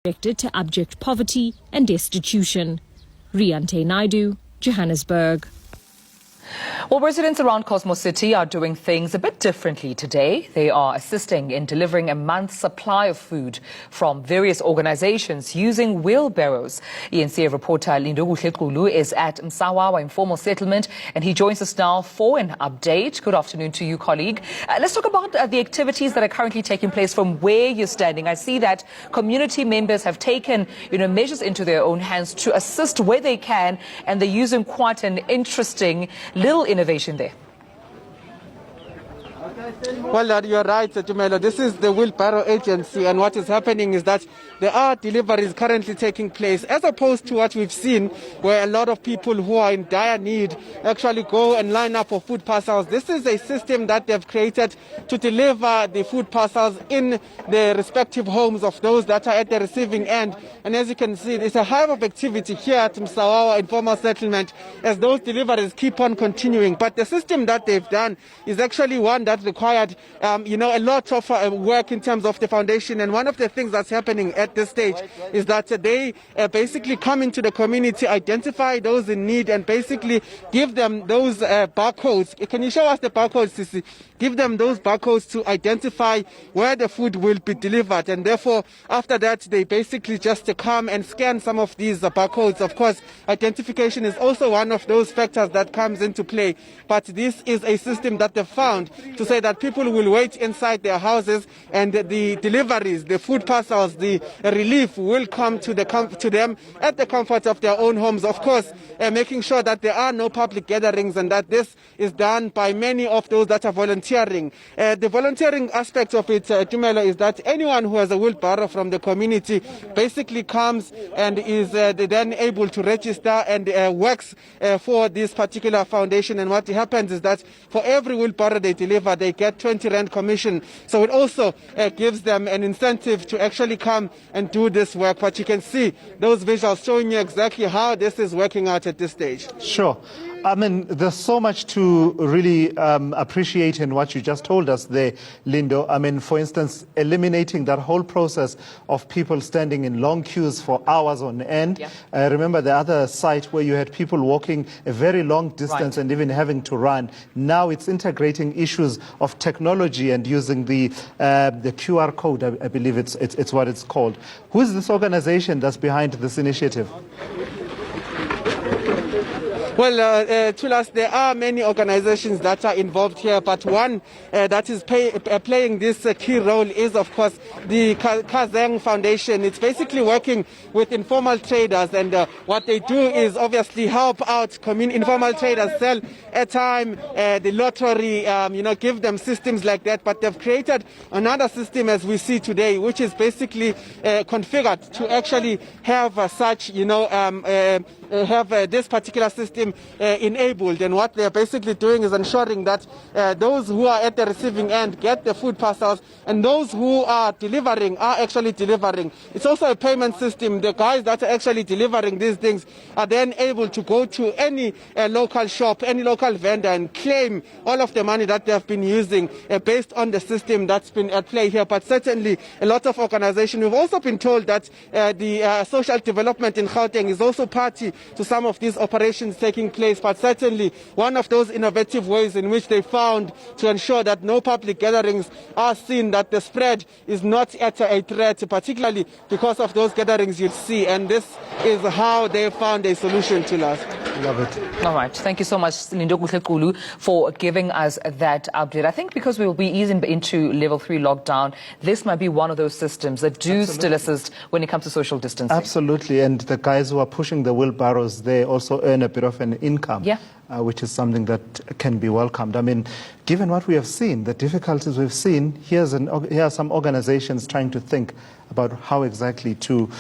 subjected to abject poverty and destitution. Riante Naidu, Johannesburg. Well, residents around Cosmo City are doing things a bit differently today. They are assisting in delivering a month's supply of food from various organizations using wheelbarrows. eNCA reporter Lindokuhle is at Msawawa informal settlement, and he joins us now for an update. Good afternoon to you, colleague. Let's talk about the activities that are currently taking place from where you're standing. I see that community members have taken, measures into their own hands to assist where they can, and they're using quite an interesting little innovation there. Well, you're right, Tumelo. This is the Wheelbarrow agency, and what is happening is that there are deliveries currently taking place, as opposed to what we've seen, where a lot of people who are in dire need actually go and line up for food parcels. This is a system that they've created to deliver the food parcels in the respective homes of those that are at the receiving end. And as you can see, there's a hive of activity here at Msawawa informal settlement as those deliveries keep on continuing. But the system that they've done is actually one that required, a lot of work in terms of the foundation. And one of the things that's happening at this stage is that they basically come into the community, identify those in need, and basically give them those barcodes. Can you show us the barcodes, Sisi? Give them those barcodes to identify where the food will be delivered. And therefore, after that, they basically just come and scan some of these barcodes. Of course, identification is also one of those factors that comes into play. But this is a system that they found to say that people will wait inside their houses, and the deliveries, the food parcels, the relief will come to them at the comfort of their own homes. Of course, making sure that there are no public gatherings, and that this is done by many of those that are volunteering. The volunteering aspect of it, Tumelo, is that anyone who has a wheelbarrow from the community basically comes and is then able to register and works for this particular foundation. And what happens is that for every wheelbarrow they deliver, they get 20 Rand commission. So it also gives them an incentive to actually come and do this work. But you can see those visuals showing you exactly how this is working out at this stage. Sure. I mean, there's so much to really appreciate in what you just told us there, Lindo. I mean, for instance, eliminating that whole process of people standing in long queues for hours on end. Yeah. I remember the other site where you had people walking a very long distance, right, and even having to run. Now it's integrating issues of technology and using the QR code, I believe it's what it's called. Who is this organization that's behind this initiative? Well, Tulas, there are many organizations that are involved here, but one that is playing this key role is, of course, the Kazeng Foundation. It's basically working with informal traders, and what they do is obviously help out informal traders, sell airtime, the lottery, give them systems like that. But they've created another system, as we see today, which is basically configured to actually have this particular system enabled. And what they're basically doing is ensuring that those who are at the receiving end get the food parcels, and those who are delivering are actually delivering. It's also a payment system. The guys that are actually delivering these things are then able to go to any local shop, any local vendor, and claim all of the money that they've been using based on the system that's been at play here. But certainly a lot of organizations, we've also been told that the social development in Gauteng is also party to some of these operations taking place. But certainly one of those innovative ways in which they found to ensure that no public gatherings are seen, that the spread is not at a threat, particularly because of those gatherings you see. And this is how they found a solution to us. Love it. All right. Thank you so much, Lindokuhle, for giving us that update. I think because we will be easing into level 3 lockdown, this might be one of those systems that do still assist when it comes to social distancing. Absolutely. And the guys who are pushing the wheelbarrows, they also earn a bit of an income, yeah, which is something that can be welcomed. I mean, given what we have seen, the difficulties we've seen, here are some organizations trying to think about how exactly to